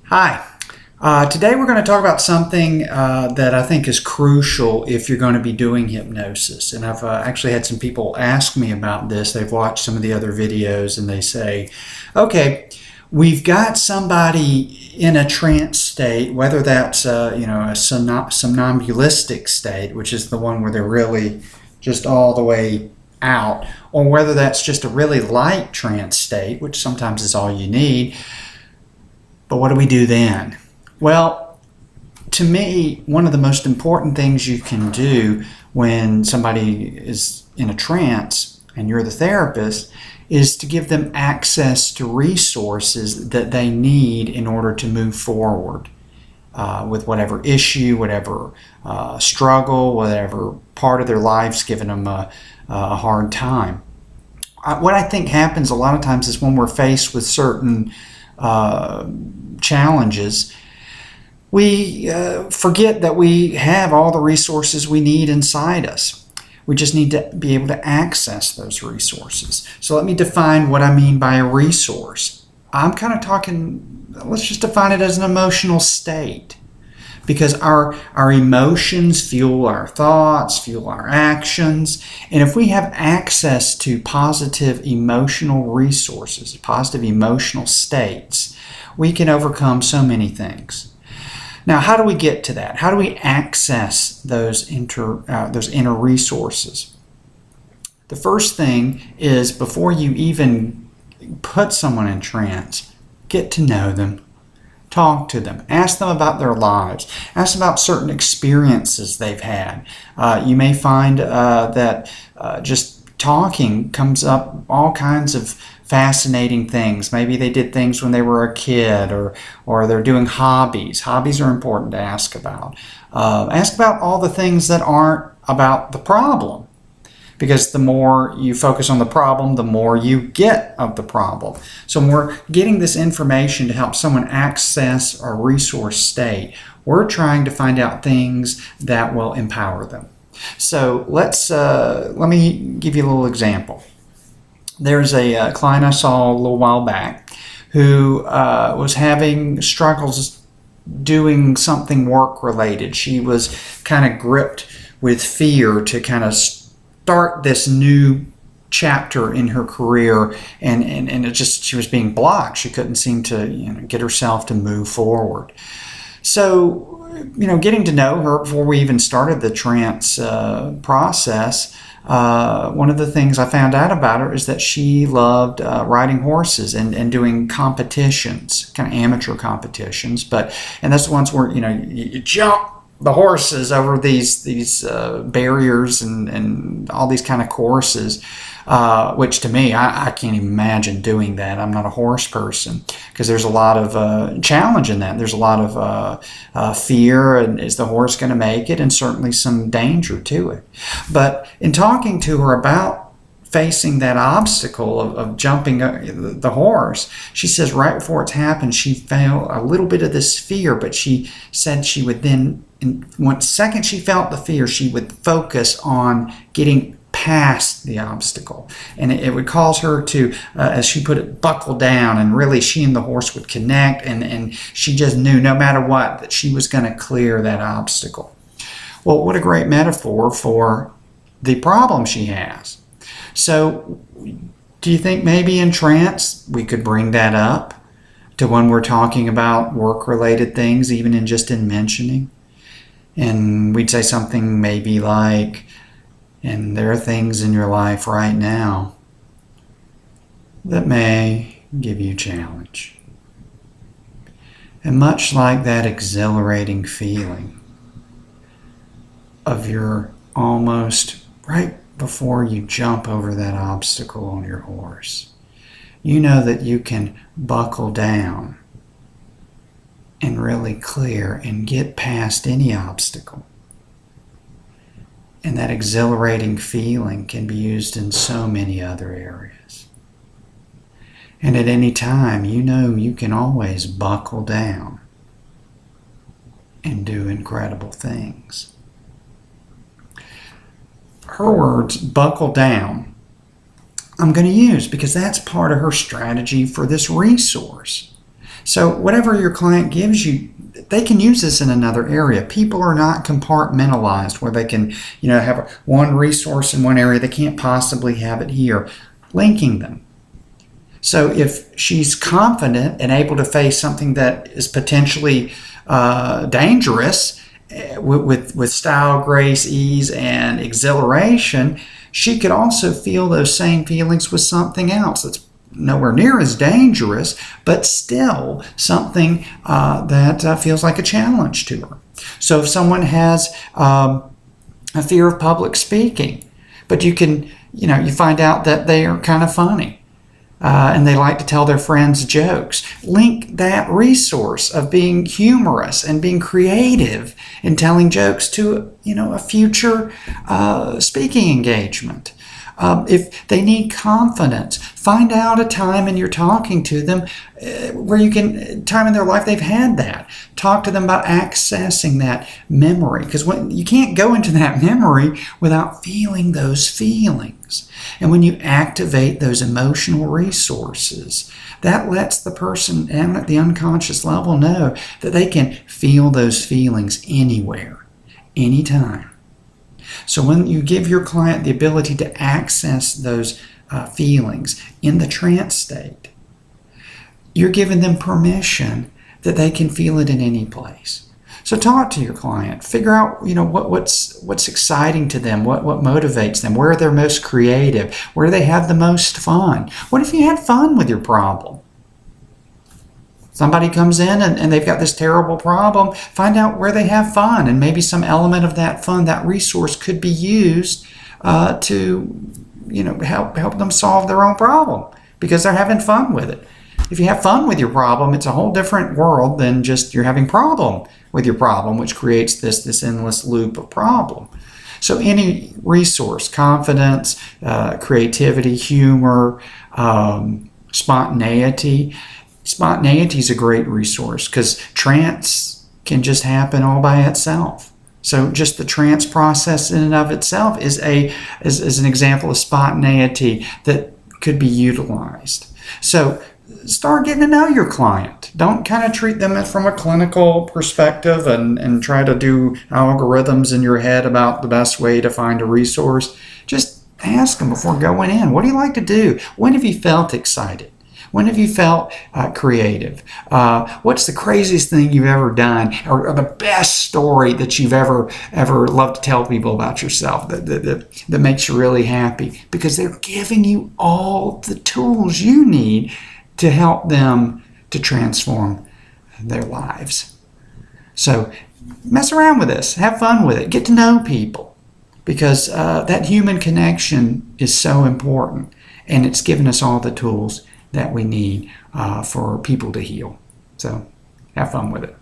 Hi. Today we're going to talk about something that I think is crucial if you're going to be doing hypnosis. And I've actually had some people ask me about this. They've watched some of the other videos and they say, okay, we've got somebody in a trance state, whether that's a somnambulistic state, which is the one where they're really just all the way out, or whether that's just a really light trance state, which sometimes is all you need. But what do we do then? Well, to me, one of the most important things you can do when somebody is in a trance and you're the therapist is to give them access to resources that they need in order to move forward with whatever issue, whatever struggle, whatever part of their life's given them a hard time. What I think happens a lot of times is when we're faced with certain challenges, we forget that we have all the resources we need inside us. We just need to be able to access those resources. So let me define what I mean by a resource. I'm kind of talking, let's just define it as an emotional state. Because our emotions fuel our thoughts, fuel our actions. And if we have access to positive emotional resources, positive emotional states, we can overcome so many things. Now, how do we get to that? How do we access those inner resources? The first thing is, before you even put someone in trance, get to know them. Talk to them. Ask them about their lives. Ask them about certain experiences they've had. You may find that just talking comes up all kinds of fascinating things. Maybe they did things when they were a kid, or they're doing hobbies. Hobbies are important to ask about. Ask about all the things that aren't about the problem. Because the more you focus on the problem, the more you get of the problem. So when we're getting this information to help someone access a resource state, we're trying to find out things that will empower them. So let me give you a little example. There's a client I saw a little while back who was having struggles doing something work-related. She was kind of gripped with fear to kind of start this new chapter in her career, and it just, she was being blocked. She couldn't seem to get herself to move forward. So, getting to know her before we even started the trance process, one of the things I found out about her is that she loved riding horses and doing competitions, kind of amateur competitions. And that's the ones where you jump the horses over these barriers and all these kind of courses, which to me, I can't even imagine doing that. I'm not a horse person, because there's a lot of challenge in that. There's a lot of fear, and is the horse going to make it, and certainly some danger to it. But in talking to her about facing that obstacle of jumping the horse, she says right before it's happened, she felt a little bit of this fear, but she said she would then, in 1 second she felt the fear, she would focus on getting past the obstacle. And it would cause her to, as she put it, buckle down, and really she and the horse would connect, and she just knew no matter what that she was going to clear that obstacle. Well, what a great metaphor for the problem she has. So do you think maybe in trance we could bring that up to when we're talking about work-related things, even in mentioning? And we'd say something maybe like, and there are things in your life right now that may give you challenge. And much like that exhilarating feeling of your almost right before you jump over that obstacle on your horse, you know that you can buckle down and really clear and get past any obstacle. And that exhilarating feeling can be used in so many other areas. And at any time, you can always buckle down and do incredible things. Her words, buckle down, I'm going to use because that's part of her strategy for this resource. So whatever your client gives you, they can use this in another area. People are not compartmentalized where they can, have one resource in one area. They can't possibly have it here. Linking them. So if she's confident and able to face something that is potentially dangerous with style, grace, ease, and exhilaration, she could also feel those same feelings with something else that's nowhere near as dangerous, but still something that feels like a challenge to her. So if someone has a fear of public speaking, but you find out that they are kind of funny, and they like to tell their friends jokes. Link that resource of being humorous and being creative in telling jokes to, a future speaking engagement. If they need confidence, find out a time and you're talking to them where time in their life they've had that. Talk to them about accessing that memory, because you can't go into that memory without feeling those feelings. And when you activate those emotional resources, that lets the person at the unconscious level know that they can feel those feelings anywhere, anytime. So when you give your client the ability to access those feelings in the trance state, you're giving them permission that they can feel it in any place. So talk to your client. Figure out, what's exciting to them, what motivates them, where they're most creative, where they have the most fun. What if you had fun with your problem? Somebody comes in and they've got this terrible problem. Find out where they have fun, and maybe some element of that fun, that resource could be used to help them solve their own problem because they're having fun with it. If you have fun with your problem, it's a whole different world than just you're having problem with your problem, which creates this endless loop of problem. So any resource, confidence, creativity, humor, spontaneity. Spontaneity is a great resource because trance can just happen all by itself. So just the trance process in and of itself is an example of spontaneity that could be utilized. So start getting to know your client. Don't kind of treat them from a clinical perspective and try to do algorithms in your head about the best way to find a resource. Just ask them before going in. What do you like to do? When have you felt excited? When have you felt creative? What's the craziest thing you've ever done, or the best story that you've ever loved to tell people about yourself that makes you really happy? Because they're giving you all the tools you need to help them to transform their lives. So mess around with this. Have fun with it. Get to know people, because that human connection is so important, and it's given us all the tools that we need for people to heal. So have fun with it.